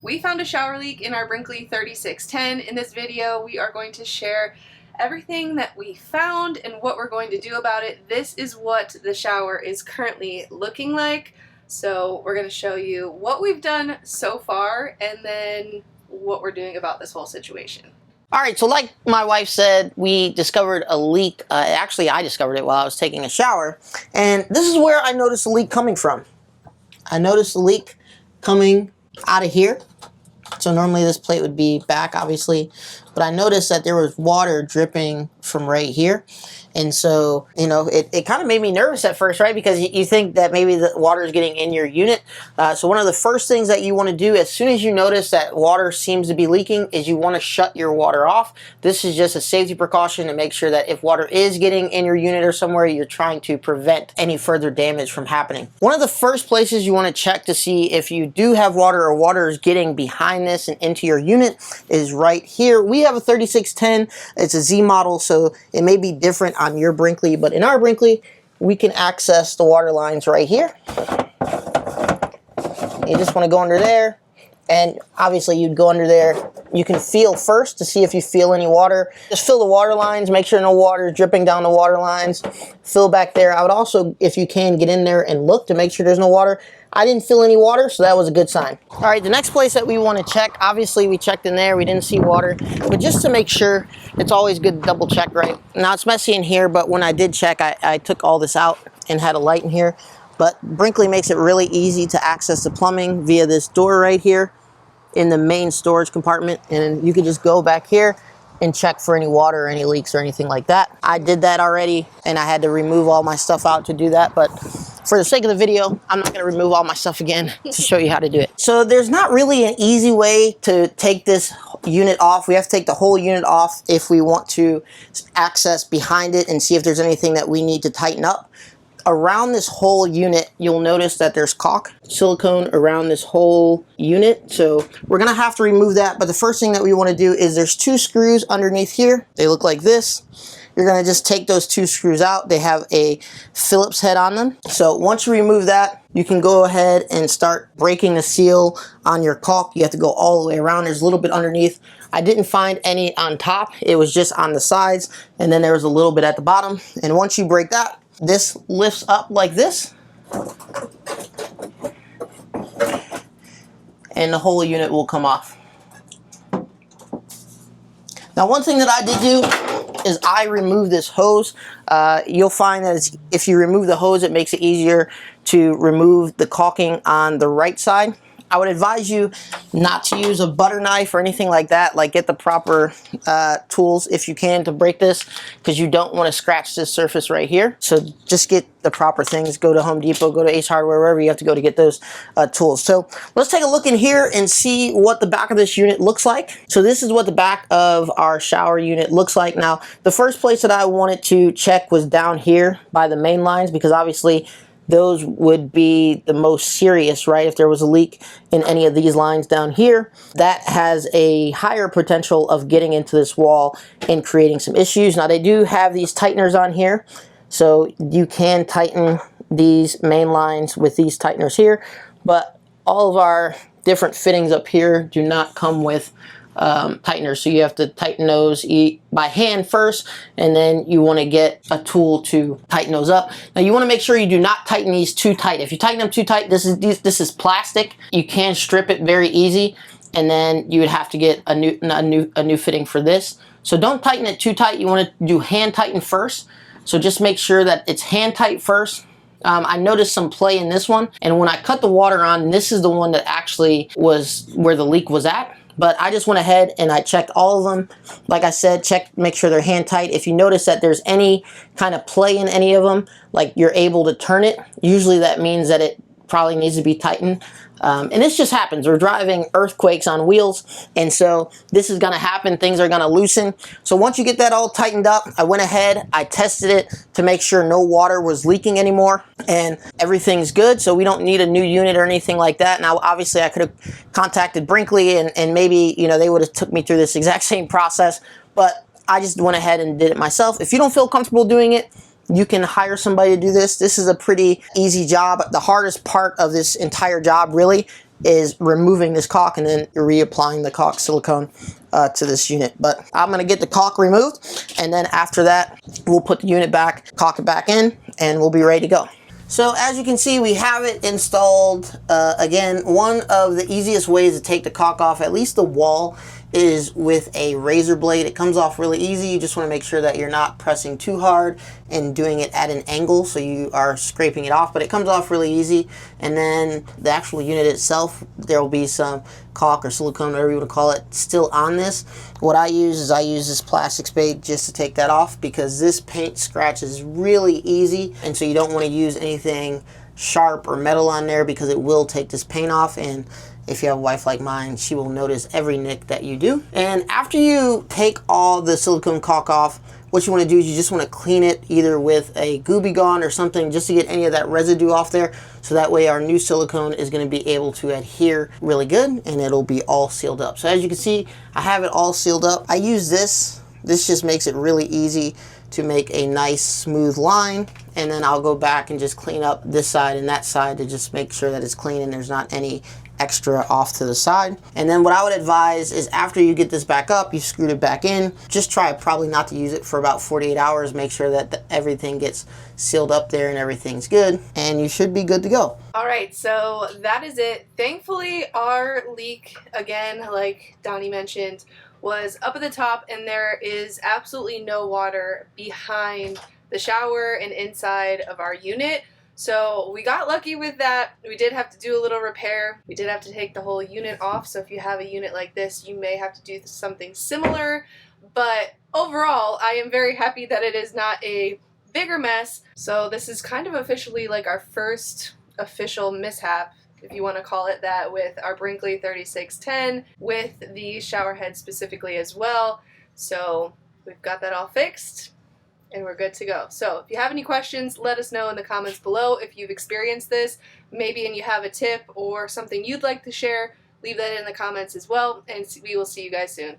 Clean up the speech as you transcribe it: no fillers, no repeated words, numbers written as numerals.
We found a shower leak in our Brinkley 3610. In this video, we are going to share everything that we found and what we're going to do about it. This is what the shower is currently looking like. So we're going to show you what we've done so far and then what we're doing about this whole situation. All right, so like my wife said, we discovered a leak. Actually, I discovered it while I was taking a shower. And this is where I noticed the leak coming from. I noticed the leak coming out of here. So normally this plate would be back, obviously. But I noticed that there was water dripping from right here. And so, you know, it kind of made me nervous at first, right? Because you think that maybe the water is getting in your unit. So one of the first things that you want to do as soon as you notice that water seems to be leaking is you want to shut your water off. This is just a safety precaution to make sure that if water is getting in your unit or somewhere, you're trying to prevent any further damage from happening. One of the first places you want to check to see if you do have water or water is getting behind this and into your unit is right here. We have a 3610. It's a Z model, so it may be different on your Brinkley, but in our Brinkley, we can access the water lines right here. You just want to go under there, and obviously you'd go under there. You can feel first to see if you feel any water. Just fill the water lines, make sure no water is dripping down the water lines. Fill back there. I would also, if you can, get in there and look to make sure there's no water. I didn't feel any water, so that was a good sign. All right, the next place that we want to check, obviously we checked in there, we didn't see water, but just to make sure, it's always good to double check, right? Now it's messy in here, but when I did check, I took all this out and had a light in here. But Brinkley makes it really easy to access the plumbing via this door right here in the main storage compartment, and you can just go back here and check for any water or any leaks or anything like that. I did that already, and I had to remove all my stuff out to do that, but for the sake of the video, I'm not gonna remove all my stuff again to show you how to do it. So there's not really an easy way to take this unit off. We have to take the whole unit off if we want to access behind it and see if there's anything that we need to tighten up. Around this whole unit, you'll notice that there's caulk, silicone around this whole unit. So we're gonna have to remove that, but the first thing that we wanna do is there's two screws underneath here. They look like this. You're gonna just take those two screws out. They have a Phillips head on them. So once you remove that, you can go ahead and start breaking the seal on your caulk. You have to go all the way around. There's a little bit underneath. I didn't find any on top. It was just on the sides, and then there was a little bit at the bottom. And once you break that, this lifts up like this, and the whole unit will come off. Now, one thing that I did do is I removed this hose. You'll find that if you remove the hose, it makes it easier to remove the caulking on the right side. I would advise you not to use a butter knife or anything like that. Like, get the proper tools if you can to break this, because you don't want to scratch this surface right here. So just get the proper things. Go to Home Depot, go to Ace Hardware, wherever you have to go to get those tools. So let's take a look in here and see what the back of this unit looks like. So this is what the back of our shower unit looks like. Now, the first place that I wanted to check was down here by the main lines, because obviously those would be the most serious, right? If there was a leak in any of these lines down here, that has a higher potential of getting into this wall and creating some issues. Now, they do have these tighteners on here, so you can tighten these main lines with these tighteners here, but all of our different fittings up here do not come with tighteners, so you have to tighten those by hand first, and then you want to get a tool to tighten those up. Now, you want to make sure you do not tighten these too tight. If you tighten them too tight, this is plastic. You can strip it very easy, and then you would have to get a new fitting for this. So don't tighten it too tight. You want to do hand tighten first. So just make sure that it's hand tight first. I noticed some play in this one, and when I cut the water on, this is the one that actually was where the leak was at. But I just went ahead and I checked all of them. Like I said, make sure they're hand tight. If you notice that there's any kind of play in any of them, like you're able to turn it, usually that means that it probably needs to be tightened. And this just happens. We're driving earthquakes on wheels, and so this is going to happen. Things are going to loosen. So once you get that all tightened up, I went ahead, I tested it to make sure no water was leaking anymore, and everything's good. So we don't need a new unit or anything like that. Now, obviously, I could have contacted Brinkley, and maybe, you know, they would have took me through this exact same process, but I just went ahead and did it myself. If you don't feel comfortable doing it, you can hire somebody to do this. This is a pretty easy job. The hardest part of this entire job really is removing this caulk and then reapplying the caulk silicone to this unit. But I'm going to get the caulk removed, and then after that we'll put the unit back, caulk it back in, and we'll be ready to go. So as you can see, we have it installed. Again, one of the easiest ways to take the caulk off, at least the wall, is with a razor blade. It comes off really easy. You just want to make sure that you're not pressing too hard and doing it at an angle so you are scraping it off, but it comes off really easy. And then the actual unit itself, there will be some caulk or silicone, whatever you want to call it, still on this. What I use this plastic spade just to take that off, because this paint scratches really easy, and so you don't want to use anything sharp or metal on there because it will take this paint off. And if you have a wife like mine, she will notice every nick that you do. And after you take all the silicone caulk off, what you want to do is you just want to clean it either with a Gooby Gone or something, just to get any of that residue off there, so that way our new silicone is going to be able to adhere really good and it'll be all sealed up. So as you can see, I have it all sealed up. I use this just makes it really easy to make a nice smooth line, and then I'll go back and just clean up this side and that side to just make sure that it's clean and there's not any extra off to the side. And then what I would advise is, after you get this back up, you screwed it back in, just try probably not to use it for about 48 hours. Make sure that everything gets sealed up there and everything's good, and you should be good to go. All right, so that is it. Thankfully, our leak, again, like Donnie mentioned, was up at the top, and there is absolutely no water behind the shower and inside of our unit. So we got lucky with that. We did have to do a little repair. We did have to take the whole unit off. So if you have a unit like this, you may have to do something similar. But overall, I am very happy that it is not a bigger mess. So this is kind of officially like our first official mishap, if you want to call it that, with our Brinkley 3610, with the shower head specifically as well. So we've got that all fixed, and we're good to go. So if you have any questions, let us know in the comments below. If you've experienced this, maybe, and you have a tip or something you'd like to share, leave that in the comments as well, and we will see you guys soon.